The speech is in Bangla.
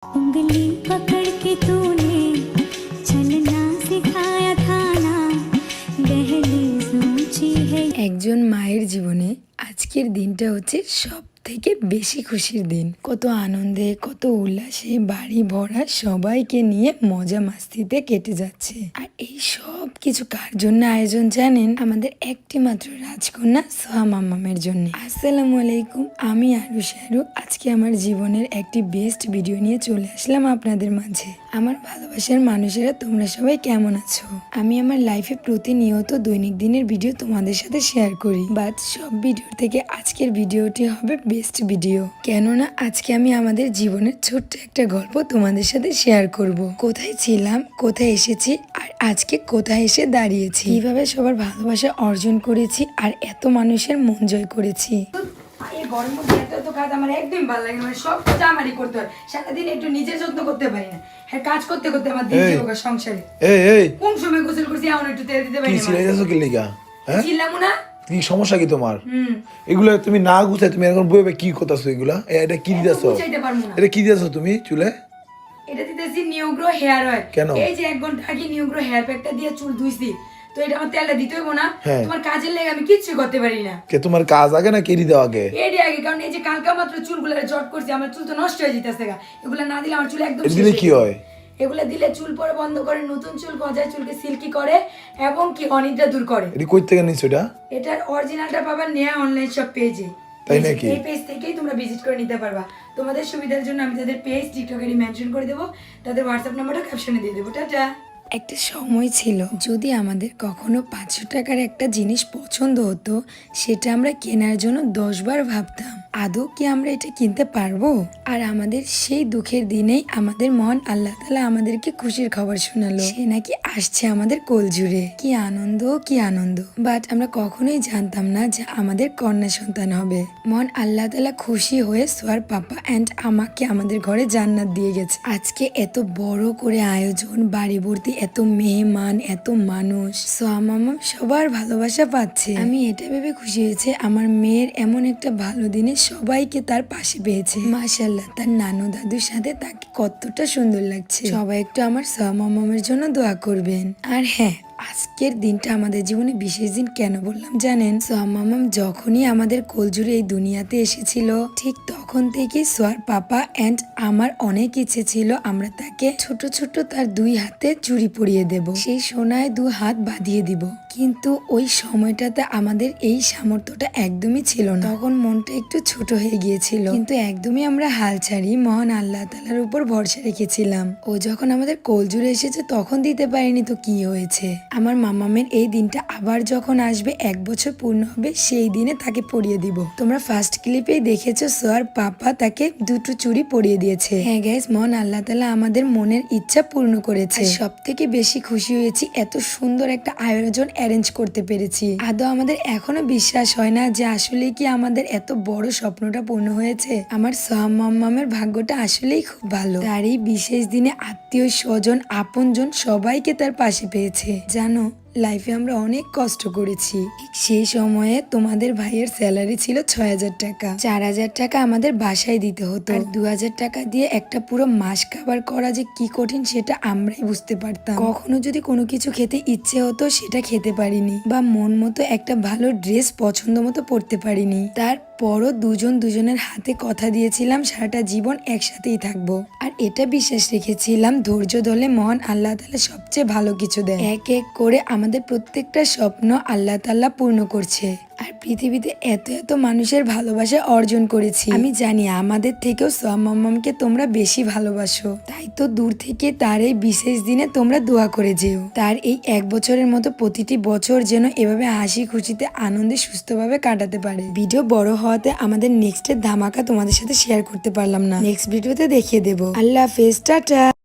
उंगली पकड़ के तूने चलना सिखाया था ना दहलीज ऊंची है। একজন মায়ের জীবনে আজকের দিনটা হচ্ছে সব থেকে বেশি খুশির দিন। কত আনন্দে কত উল্লাসে বাড়ি ভরা সবাইকে নিয়ে মজা মাস্তিতে কেটে যাচ্ছে। আর এই সব কিছু কার জন্য আয়োজন জানেন? আমাদের একটি মাত্র রাজকন্যা সোহা মাম্মামের জন্য। আসসালামু আলাইকুম, আমি আরু শাহরু। আজকে আমার জীবনের একটি বেস্ট ভিডিও নিয়ে চলে আসলাম আপনাদের মাঝে। আমার ভালোবাসার মানুষেরা তোমরা সবাই কেমন আছো? আমি আমার লাইফে প্রতিনিয়ত দৈনিক দিনের ভিডিও তোমাদের সাথে শেয়ার করি, বাট সব ভিডিওর থেকে আজকের ভিডিওটি হবে বেস্ট ভিডিও। কেননা আজকে আমি আমাদের জীবনের ছোট্ট একটা গল্প তোমাদের সাথে শেয়ার করব। কোথায় ছিলাম, কোথায় এসেছি, আর আজকে কোথায় এসে দাঁড়িয়েছি, কিভাবে সবার ভালোবাসা অর্জন করেছি আর এত মানুষের মন জয় করেছি। এই গরমের মধ্যে এত কাজ আমার একদম ভালো লাগে না, সব কাজ আমারই করতে হয়। সারাদিন একটু নিজের যত্ন করতে পারি না। হ্যাঁ, কাজ করতে করতে আমার দিন যাবে সংসারে। এই কোন সময় গোসল করছি এমন একটু তেল দিতে পারি কি না। সিলাইছো কি লাগা? হ্যাঁ, ছিলাম না। কি সমস্যা কি তোমার? এগুলা তুমি না গুছাই তুমি এখন বইবে কি করতেছো? এগুলা এটা কি দিতেছো? বুঝাইতে পারবো না। এটা কি দিতেছো তুমি চুলে? এটা দিতেছি নিউগ্রো হেয়ার অয়েল। কেন? এই যে 1 ঘন্টা আগে নিউগ্রো হেয়ার প্যাকটা দিয়ে চুল ধুইছি, তো এটা আমার তেলটা দিতে হইব না? হ্যাঁ। তোমার কাজের লেগে আমি কিচ্ছু করতে পারি না। কে তোমার কাজ আগে না কেরি দাও আগে? এডি আগে, কারণ এই যে কালকা মাত্র চুলগুলো জট করছি, আমার চুল তো নষ্ট হয়ে যেতেছে গা। এগুলা না দিলে আমার চুল একদম এটা দিলে কি হয়? এগুলা দিলে চুল পরে বন্ধ করে, নতুন চুল গজায়, চুলকে সিল্কি করে এবং কি অনিদ্রা দূর করে। এটা কই থেকে নিছো এটা? এটার অরিজিনালটা পাবা নেয়া অনলাইন শপ পেজে। তাই নাকি? এই পেজ থেকেই তোমরা ভিজিট করে নিতে পারবা। তোমাদের সুবিধার জন্য আমি তাদের পেজ টিকটকেরই মেনশন করে দেবো, তাদের হোয়াটসঅ্যাপ নাম্বারটা ক্যাপশনে দিয়ে দেবো। টাটা। একটা সময় ছিল যদি আমাদের কখনো 500 টাকার একটা জিনিস পছন্দ হতো, সেটা আমরা কেনার জন্য 10 বার ভাবতাম আদৌ কি আমরা এটা কিনতে পারবো। আর আমাদের সেই দুঃখের দিনেই আমাদের মহান আল্লাহ তাআলা আমাদেরকে খুশির খবর শোনালো, সে নাকি আসছে আমাদের কোল জুড়ে। কি আনন্দ, কি আনন্দ! বাট আমরা কখনোই জানতাম না যে আমাদের কন্যা সন্তান হবে। মহান আল্লাহ তাআলা খুশি হয়ে সোয়ার পাপা অ্যান্ড আমাকে আমাদের ঘরে জান্নাত দিয়ে গেছে। আজকে এত বড় করে আয়োজন, বাড়ি ভর্তি এত মেহমান, এত মানুষ, সোয়া মামা সবার ভালোবাসা পাচ্ছে। আমি এটা ভেবে খুশি হয়েছে আমার মেয়ের এমন একটা ভালো দিনে সবাইকে তার পাশে পেয়েছে। মাশাআল্লাহ, তার নানু দাদুর সাথে তাকে কতটা সুন্দর লাগছে। সবাই একটু আমার সোয়া মামামের জন্য দোয়া করবেন। আর হ্যাঁ, আজকের দিনটা আমাদের জীবনে বিশেষ দিন কেন বললাম জানেন? সোয়া মামাম যখনই আমাদের কোলজুড়ে এই দুনিয়াতে এসেছিল, ঠিক তখন থেকে সোয়ার পাপা অ্যান্ড আমার অনেক ইচ্ছে ছিল আমরা তাকে ছোট ছোট তার 2 হাতে চুড়ি পরিয়ে দেব, সেই সোনায় 2 হাত বাঁধিয়ে দিব। কিন্তু ওই সময়টাতে আমাদের এই সামর্থ্যটা একদমই ছিল না। তখন মনটা একটু ছোট হয়ে গিয়েছিল, কিন্তু একদমই আমরা হাল ছাড়ি মহান আল্লাহ তাআলার উপর ভরসা রেখেছিলাম। ও যখন আমাদের কোলজুড়ে এসেছে তখন দিতে পারিনি তো কি হয়েছে। আমার মামামের এই দিনটা আবার যখন আসবে, 1 বছর পূর্ণ হবে, সেই দিনে তাকে পরিয়ে দিব। তোমরা ফার্স্ট ক্লিপেই দেখেছো সোয়ার পাপা তাকে 2টো চুড়ি পরিয়ে দিয়েছে। হ্যাঁ গাইস, মহান আল্লাহ তাআলা আমাদের মনের ইচ্ছা পূর্ণ করেছে। সব থেকে বেশি খুশি হয়েছি এত সুন্দর একটা আয়োজন অ্যারেঞ্জ করতে পেরেছি। আদৌ আমাদের এখনো বিশ্বাস হয় না যে আসলে কি আমাদের এত বড় স্বপ্নটা পূর্ণ হয়েছে। আমার সোহা মাম্মামের ভাগ্যটা আসলেই খুব ভালো। তার এই বিশেষ দিনে আত্মীয় স্বজন, আপনজন সবাইকে তার পাশে পেয়েছে। জানো, লাইফে আমরা অনেক কষ্ট করেছি। ঠিক সেই সময়ে তোমাদের ভাইয়ের স্যালারি ছিল 6000 টাকা। 4000 টাকা আমাদের বাসায় দিতে হতো, আর 2000 টাকা দিয়ে একটা পুরো মাস খাবার করা যে কি কঠিন সেটা আমরাই বুঝতে পারতাম। কখনো যদি কোনো কিছু খেতে ইচ্ছে হতো সেটা খেতে পারিনি, বা মন মতো একটা ভালো ড্রেস পছন্দ মতো পরতে পারিনি। তারপরও দুজনের হাতে কথা দিয়েছিলাম সারাটা জীবন একসাথেই থাকবো। আর এটা বিশ্বাস রেখেছিলাম ধৈর্য ধরলে মহান আল্লাহ তাআলা সবচেয়ে ভালো কিছু দেয়। এক এক করে আমাদের প্রত্যেকটা স্বপ্ন আল্লাহ তাআলা পূর্ণ করছে। আর পৃথিবীতে এত এত মানুষের ভালোবাসা অর্জন করেছি। আমি জানি আমাদের থেকেও সোহা মাম্মামকে তোমরা বেশি ভালোবাসো, তাই তো দূর থেকে তার এই বিশেষ দিনে তোমরা দোয়া করে যেও। তার এই 1 বছরের মতো প্রতিটি বছর যেন এভাবে হাসি খুশিতে আনন্দে সুস্থভাবে কাটাতে পারে। ভিডিও বড় হওয়াতে আমাদের নেক্সটের ধামাকা তোমাদের সাথে শেয়ার করতে পারলাম না, নেক্সট ভিডিওতে দেখিয়ে দেবো। আল্লাহ হাফেজ, টাটা।